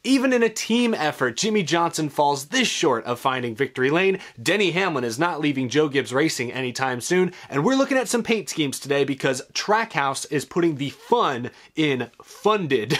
Even in a team effort, Jimmy Johnson falls this short of finding victory lane. Denny Hamlin is not leaving Joe Gibbs Racing anytime soon, and we're looking at some paint schemes today because Trackhouse is putting the fun in funded.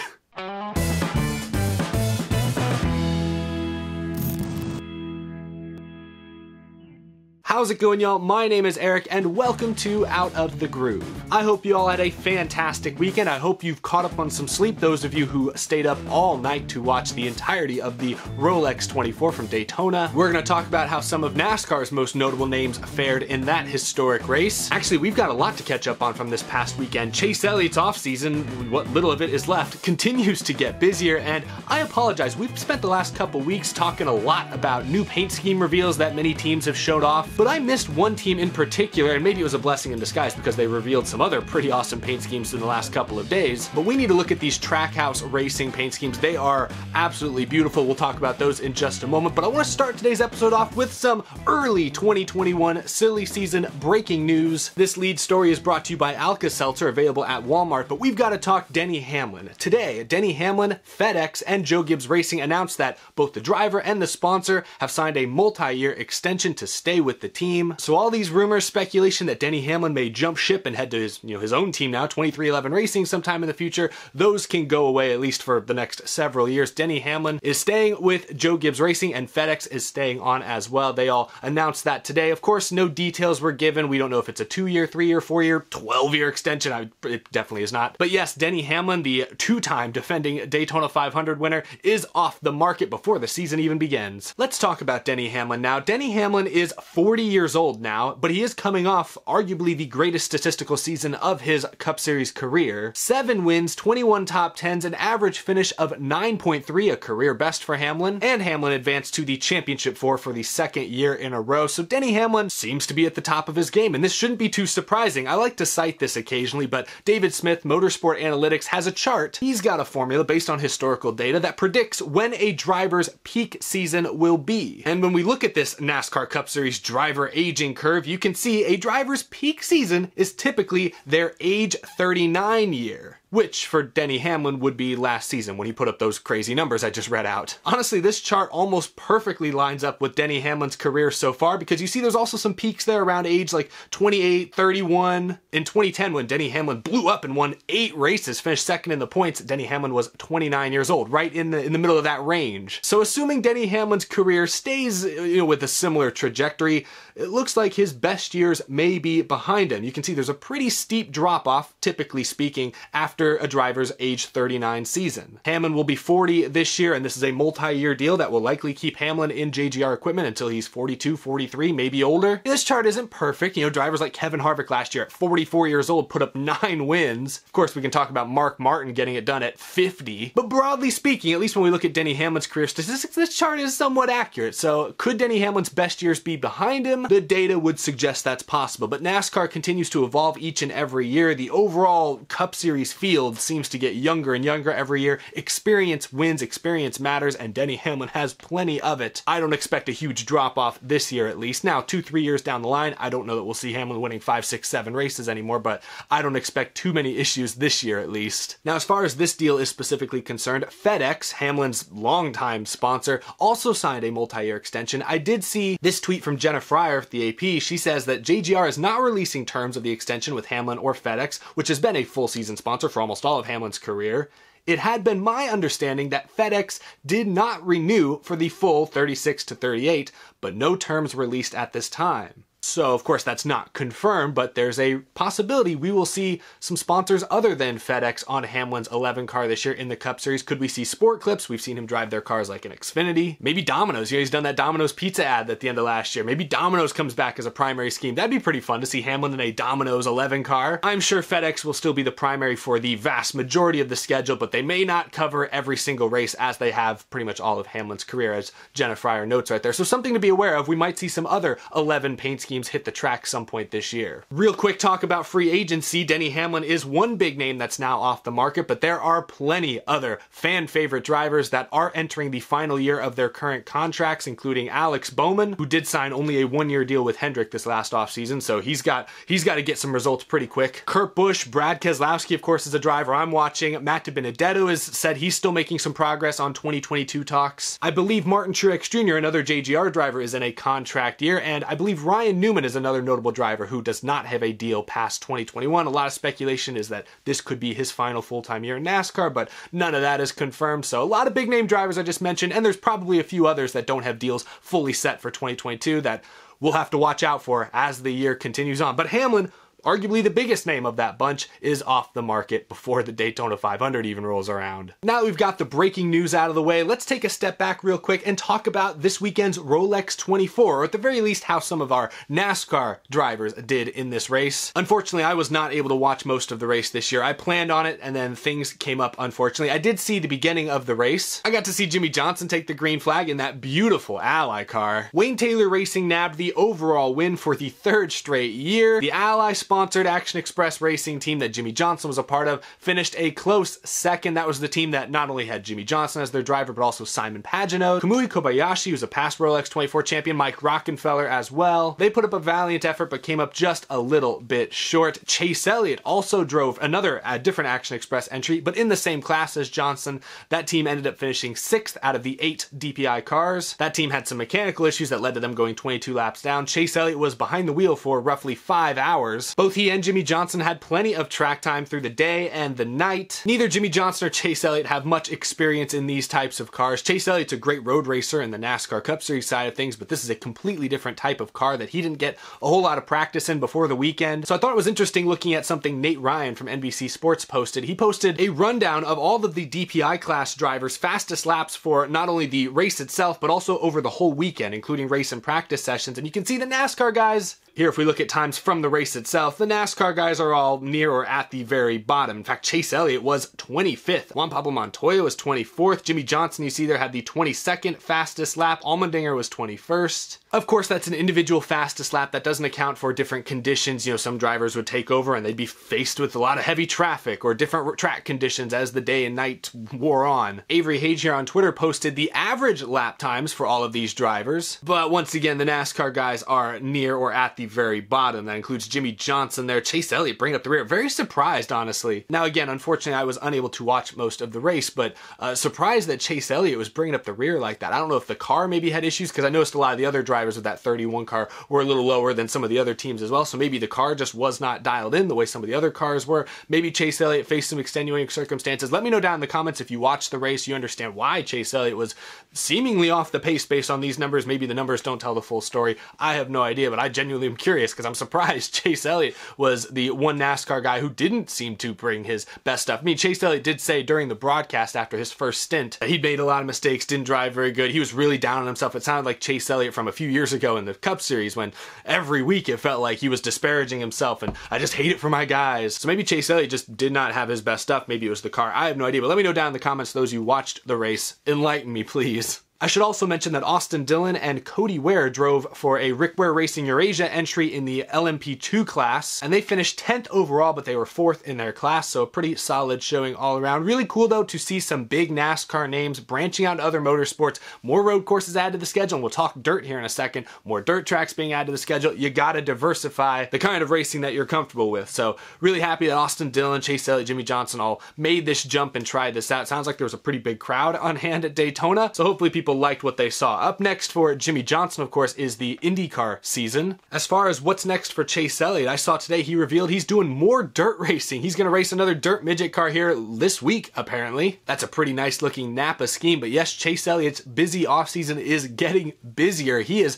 How's it going, y'all? My name is Eric and welcome to Out of the Groove. I hope you all had a fantastic weekend. I hope you've caught up on some sleep, those of you who stayed up all night to watch the entirety of the Rolex 24 from Daytona. We're going to talk about how some of NASCAR's most notable names fared in that historic race. Actually, we've got a lot to catch up on from this past weekend. Chase Elliott's offseason, what little of it is left, continues to get busier, and I apologize. We've spent the last couple weeks talking a lot about new paint scheme reveals that many teams have showed off, but I missed one team in particular, and maybe it was a blessing in disguise because they revealed some other pretty awesome paint schemes in the last couple of days. But we need to look at these Trackhouse Racing paint schemes. They are absolutely beautiful. We'll talk about those in just a moment, but I want to start today's episode off with some early 2021 silly season breaking news. This lead story is brought to you by Alka-Seltzer, available at Walmart, but we've got to talk Denny Hamlin. Today, Denny Hamlin, FedEx, and Joe Gibbs Racing announced that both the driver and the sponsor have signed a multi-year extension to stay with the team. So all these rumors, speculation that Denny Hamlin may jump ship and head to his own team now, 2311 Racing, sometime in the future, those can go away at least for the next several years. Denny Hamlin is staying with Joe Gibbs Racing and FedEx is staying on as well. They all announced that today. Of course, no details were given. We don't know if it's a 2-year, 3-year, 4-year, 12-year extension. It definitely is not. But yes, Denny Hamlin, the two-time defending Daytona 500 winner, is off the market before the season even begins. Let's talk about Denny Hamlin now. Denny Hamlin is 40 years old now, but he is coming off arguably the greatest statistical season of his Cup Series career. 7 wins, 21 top 10s, an average finish of 9.3, a career best for Hamlin, and Hamlin advanced to the championship for the second year in a row. So Denny Hamlin seems to be at the top of his game, and this shouldn't be too surprising. I like to cite this occasionally, but David Smith, Motorsport Analytics, has a chart. He's got a formula based on historical data that predicts when a driver's peak season will be. And when we look at this NASCAR Cup Series driver aging curve, you can see a driver's peak season is typically their age 39 year, which for Denny Hamlin would be last season when he put up those crazy numbers I just read out. Honestly, this chart almost perfectly lines up with Denny Hamlin's career so far because you see there's also some peaks there around age like 28, 31. In 2010, when Denny Hamlin blew up and won 8 races, finished second in the points, Denny Hamlin was 29 years old, right in the middle of that range. So assuming Denny Hamlin's career stays with a similar trajectory, it looks like his best years may be behind him. You can see there's a pretty steep drop off, typically speaking, after a driver's age 39 season. Hamlin will be 40 this year, and this is a multi-year deal that will likely keep Hamlin in JGR equipment until he's 42, 43, maybe older. This chart isn't perfect. Drivers like Kevin Harvick last year at 44 years old put up 9 wins. Of course, we can talk about Mark Martin getting it done at 50. But broadly speaking, at least when we look at Denny Hamlin's career statistics, this chart is somewhat accurate. So could Denny Hamlin's best years be behind him? The data would suggest that's possible, but NASCAR continues to evolve each and every year. The overall Cup Series field seems to get younger and younger every year. Experience wins, experience matters, and Denny Hamlin has plenty of it. I don't expect a huge drop-off this year at least. Now, 2-3 years down the line, I don't know that we'll see Hamlin winning 5, 6, 7 races anymore, but I don't expect too many issues this year at least. Now, as far as this deal is specifically concerned, FedEx, Hamlin's longtime sponsor, also signed a multi-year extension. I did see this tweet from Jenna Fryer of the AP. She says that JGR is not releasing terms of the extension with Hamlin or FedEx, which has been a full season sponsor for almost all of Hamlin's career. It had been my understanding that FedEx did not renew for the full 36 to 38, but no terms released at this time. So, of course, that's not confirmed, but there's a possibility we will see some sponsors other than FedEx on Hamlin's 11 car this year in the Cup Series. Could we see Sport Clips? We've seen him drive their cars like an Xfinity. Maybe Domino's. He's done that Domino's pizza ad at the end of last year. Maybe Domino's comes back as a primary scheme. That'd be pretty fun to see Hamlin in a Domino's 11 car. I'm sure FedEx will still be the primary for the vast majority of the schedule, but they may not cover every single race as they have pretty much all of Hamlin's career, as Jenna Fryer notes right there. So something to be aware of. We might see some other 11 paint schemes schemes hit the track some point this year. Real quick talk about free agency. Denny Hamlin is one big name that's now off the market, but there are plenty other fan favorite drivers that are entering the final year of their current contracts, including Alex Bowman, who did sign only a one-year deal with Hendrick this last offseason, so he's got to get some results pretty quick. Kurt Busch, Brad Keselowski, of course, is a driver I'm watching. Matt DiBenedetto has said he's still making some progress on 2022 talks. I believe Martin Truex Jr., another JGR driver, is in a contract year, and I believe Ryan Newman is another notable driver who does not have a deal past 2021. A lot of speculation is that this could be his final full-time year in NASCAR, but none of that is confirmed. So a lot of big name drivers I just mentioned, and there's probably a few others that don't have deals fully set for 2022 that we'll have to watch out for as the year continues on. But Hamlin, arguably the biggest name of that bunch, is off the market before the Daytona 500 even rolls around. Now that we've got the breaking news out of the way, let's take a step back real quick and talk about this weekend's Rolex 24, or at the very least how some of our NASCAR drivers did in this race. Unfortunately, I was not able to watch most of the race this year. I planned on it and then things came up, unfortunately. I did see the beginning of the race. I got to see Jimmy Johnson take the green flag in that beautiful Ally car. Wayne Taylor Racing nabbed the overall win for the third straight year. The Ally sponsored Action Express racing team that Jimmy Johnson was a part of finished a close second. That was the team that not only had Jimmy Johnson as their driver, but also Simon Pagenaud, Kamui Kobayashi, who's a past Rolex 24 champion, Mike Rockenfeller as well. They put up a valiant effort, but came up just a little bit short. Chase Elliott also drove another different Action Express entry, but in the same class as Johnson. That team ended up finishing 6th out of the 8 DPI cars. That team had some mechanical issues that led to them going 22 laps down. Chase Elliott was behind the wheel for roughly 5 hours. Both he and Jimmy Johnson had plenty of track time through the day and the night. Neither Jimmy Johnson or Chase Elliott have much experience in these types of cars. Chase Elliott's a great road racer in the NASCAR Cup Series side of things, but this is a completely different type of car that he didn't get a whole lot of practice in before the weekend. So I thought it was interesting looking at something Nate Ryan from NBC Sports posted. He posted a rundown of all of the DPI class drivers' fastest laps for not only the race itself, but also over the whole weekend, including race and practice sessions. And you can see the NASCAR guys here. If we look at times from the race itself, the NASCAR guys are all near or at the very bottom. In fact, Chase Elliott was 25th. Juan Pablo Montoya was 24th. Jimmy Johnson, you see there, had the 22nd fastest lap. Allmendinger was 21st. Of course, that's an individual fastest lap. That doesn't account for different conditions. You know, some drivers would take over and they'd be faced with a lot of heavy traffic or different track conditions as the day and night wore on. Avery Hage here on Twitter posted the average lap times for all of these drivers. But once again, the NASCAR guys are near or at the very bottom. That includes Jimmy Johnson there. Chase Elliott bringing up the rear. Very surprised, honestly. Now again, unfortunately, I was unable to watch most of the race, but surprised that Chase Elliott was bringing up the rear like that. I don't know if the car maybe had issues, because I noticed a lot of the other drivers with that 31 car were a little lower than some of the other teams as well, so maybe the car just was not dialed in the way some of the other cars were. Maybe Chase Elliott faced some extenuating circumstances. Let me know down in the comments if you watched the race, you understand why Chase Elliott was seemingly off the pace based on these numbers. Maybe the numbers don't tell the full story. I have no idea, but I genuinely am curious, because I'm surprised Chase Elliott was the one NASCAR guy who didn't seem to bring his best stuff. I mean, Chase Elliott did say during the broadcast after his first stint that he'd made a lot of mistakes, didn't drive very good. He was really down on himself. It sounded like Chase Elliott from a few years ago in the Cup Series, when every week it felt like he was disparaging himself and I just hate it for my guys. So maybe Chase Elliott just did not have his best stuff. Maybe it was the car. I have no idea, but let me know down in the comments, those who watched the race. Enlighten me, please. I should also mention that Austin Dillon and Cody Ware drove for a Rick Ware Racing Eurasia entry in the LMP2 class, and they finished 10th overall, but they were 4th in their class, so a pretty solid showing all around. Really cool, though, to see some big NASCAR names branching out to other motorsports, more road courses added to the schedule, and we'll talk dirt here in a second, more dirt tracks being added to the schedule. You gotta diversify the kind of racing that you're comfortable with, so really happy that Austin Dillon, Chase Elliott, Jimmy Johnson all made this jump and tried this out. Sounds like there was a pretty big crowd on hand at Daytona, so hopefully people liked what they saw. Up next for Jimmy Johnson, of course, is the IndyCar season. As far as what's next for Chase Elliott, I saw today he revealed he's doing more dirt racing. He's going to race another dirt midget car here this week, apparently. That's a pretty nice looking Napa scheme, but yes, Chase Elliott's busy offseason is getting busier. He is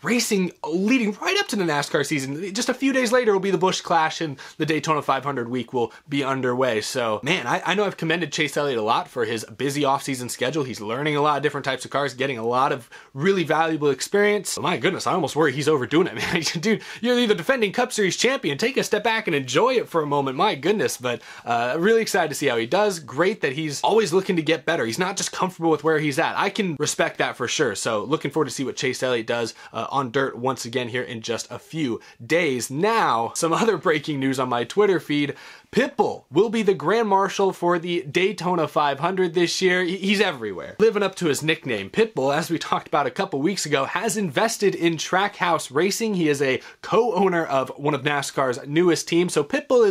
racing leading right up to the NASCAR season. Just a few days later will be the Busch Clash and the Daytona 500 week will be underway. So, man, I know I've commended Chase Elliott a lot for his busy off-season schedule. He's learning a lot of different types of cars, getting a lot of really valuable experience. But my goodness, I almost worry he's overdoing it, man. Dude, you're the defending Cup Series champion. Take a step back and enjoy it for a moment. My goodness, but really excited to see how he does. Great that he's always looking to get better. He's not just comfortable with where he's at. I can respect that for sure. So looking forward to see what Chase Elliott does on dirt once again here in just a few days. Now, some other breaking news on my Twitter feed. Pitbull will be the Grand Marshal for the Daytona 500 this year. He's everywhere. Living up to his nickname, Pitbull, as we talked about a couple weeks ago, has invested in Trackhouse Racing. He is a co-owner of one of NASCAR's newest teams, so Pitbull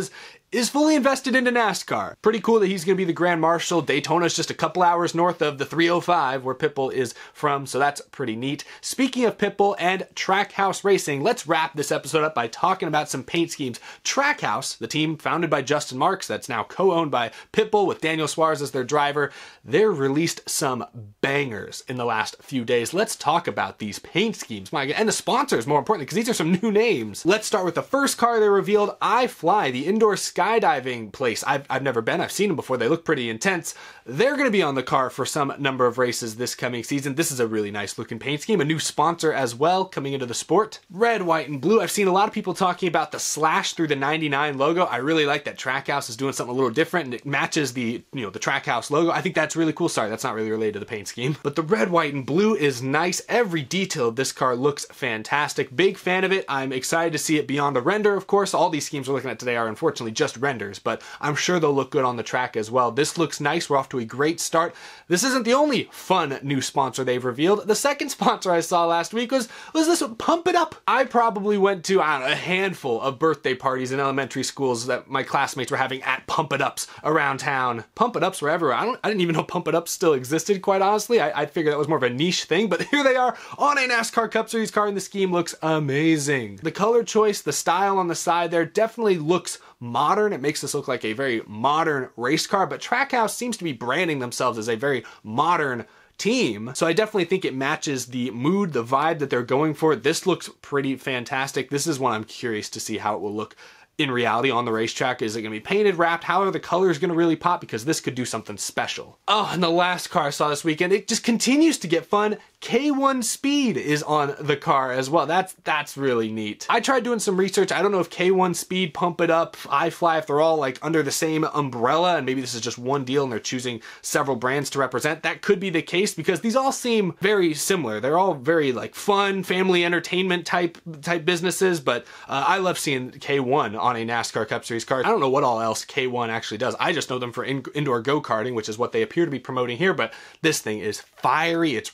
is fully invested into NASCAR. Pretty cool that he's going to be the Grand Marshal. Daytona's just a couple hours north of the 305 where Pitbull is from, so that's pretty neat. Speaking of Pitbull and Trackhouse Racing, let's wrap this episode up by talking about some paint schemes. Trackhouse, the team founded by Justin Marks, that's now co-owned by Pitbull with Daniel Suarez as their driver, they've released some bangers in the last few days. Let's talk about these paint schemes, my God, and the sponsors more importantly, because these are some new names. Let's start with the first car they revealed, iFly, the indoor skydiving place. I've never been. I've seen them before. They look pretty intense. They're going to be on the car for some number of races this coming season. This is a really nice looking paint scheme. A new sponsor as well coming into the sport. Red, white, and blue. I've seen a lot of people talking about the slash through the 99 logo. I really like that Trackhouse is doing something a little different and it matches the, the Trackhouse logo. I think that's really cool. Sorry, that's not really related to the paint scheme. But the red, white, and blue is nice. Every detail of this car looks fantastic. Big fan of it. I'm excited to see it beyond the render, of course. All these schemes we're looking at today are unfortunately just renders, but I'm sure they'll look good on the track as well. This looks nice. We're off to a great start. This isn't the only fun new sponsor they've revealed. The second sponsor I saw last week was this one, Pump It Up. I probably went to, I don't know, a handful of birthday parties in elementary schools that my classmates were having at Pump It Ups around town. Pump It Ups were everywhere. I didn't even know Pump It Up still existed, quite honestly. I figured that was more of a niche thing, but here they are on a NASCAR Cup Series car, and the scheme looks amazing. The color choice, the style on the side there definitely looks modern. It makes this look like a very modern race car, but Trackhouse seems to be branding themselves as a very modern team. So I definitely think it matches the mood, the vibe that they're going for. This looks pretty fantastic. This is one I'm curious to see how it will look in reality on the racetrack. Is it going to be painted, wrapped? How are the colors going to really pop? Because this could do something special. Oh, and the last car I saw this weekend, it just continues to get fun. K1 Speed is on the car as well. That's really neat. I tried doing some research. I don't know if K1 Speed, Pump It Up, iFly, if they're all like under the same umbrella and maybe this is just one deal and they're choosing several brands to represent. That could be the case because these all seem very similar. They're all very like fun, family entertainment type businesses, but I love seeing K1 on a NASCAR Cup Series car. I don't know what all else K1 actually does. I just know them for indoor go-karting, which is what they appear to be promoting here, but this thing is fiery. It's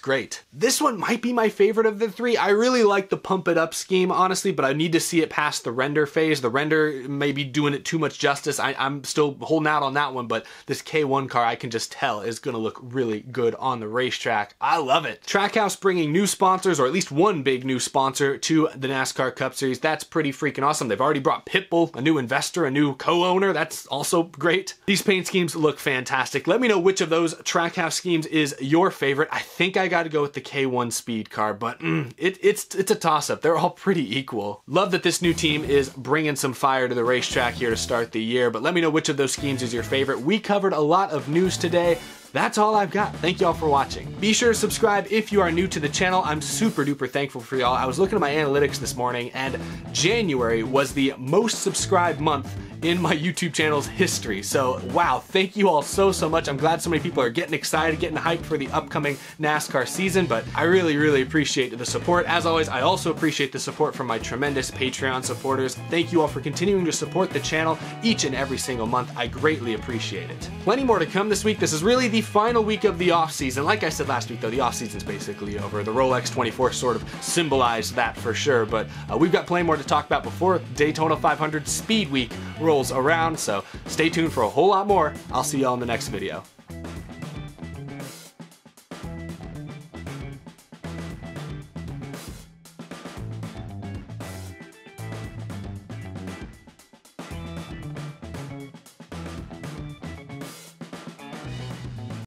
great. This one might be my favorite of the three. I really like the Pump It Up scheme, honestly, but I need to see it past the render phase. The render may be doing it too much justice. I'm still holding out on that one, but this K1 car, I can just tell, is going to look really good on the racetrack. I love it. Trackhouse bringing new sponsors, or at least one big new sponsor, to the NASCAR Cup Series. That's pretty freaking awesome. They've already brought Pitbull, a new investor, a new co-owner. That's also great. These paint schemes look fantastic. Let me know which of those Trackhouse schemes is your favorite. I think I got to go with the K1 Speed car, but it's a toss-up. They're all pretty equal. Love that this new team is bringing some fire to the racetrack here to start the year, but let me know which of those schemes is your favorite. We covered a lot of news today. That's all I've got. Thank y'all for watching. Be sure to subscribe if you are new to the channel. I'm super duper thankful for y'all. I was looking at my analytics this morning and January was the most subscribed month in my YouTube channel's history. So wow, thank you all so much. I'm glad so many people are getting excited, getting hyped for the upcoming NASCAR season, but I really appreciate the support. As always, I also appreciate the support from my tremendous Patreon supporters. Thank you all for continuing to support the channel each and every single month. I greatly appreciate it. Plenty more to come this week. This is really the final week of the off season. Like I said last week though, the off season's basically over. The Rolex 24 sort of symbolized that for sure, but we've got plenty more to talk about before Daytona 500 Speed Week rolls around, so stay tuned for a whole lot more. I'll see y'all in the next video.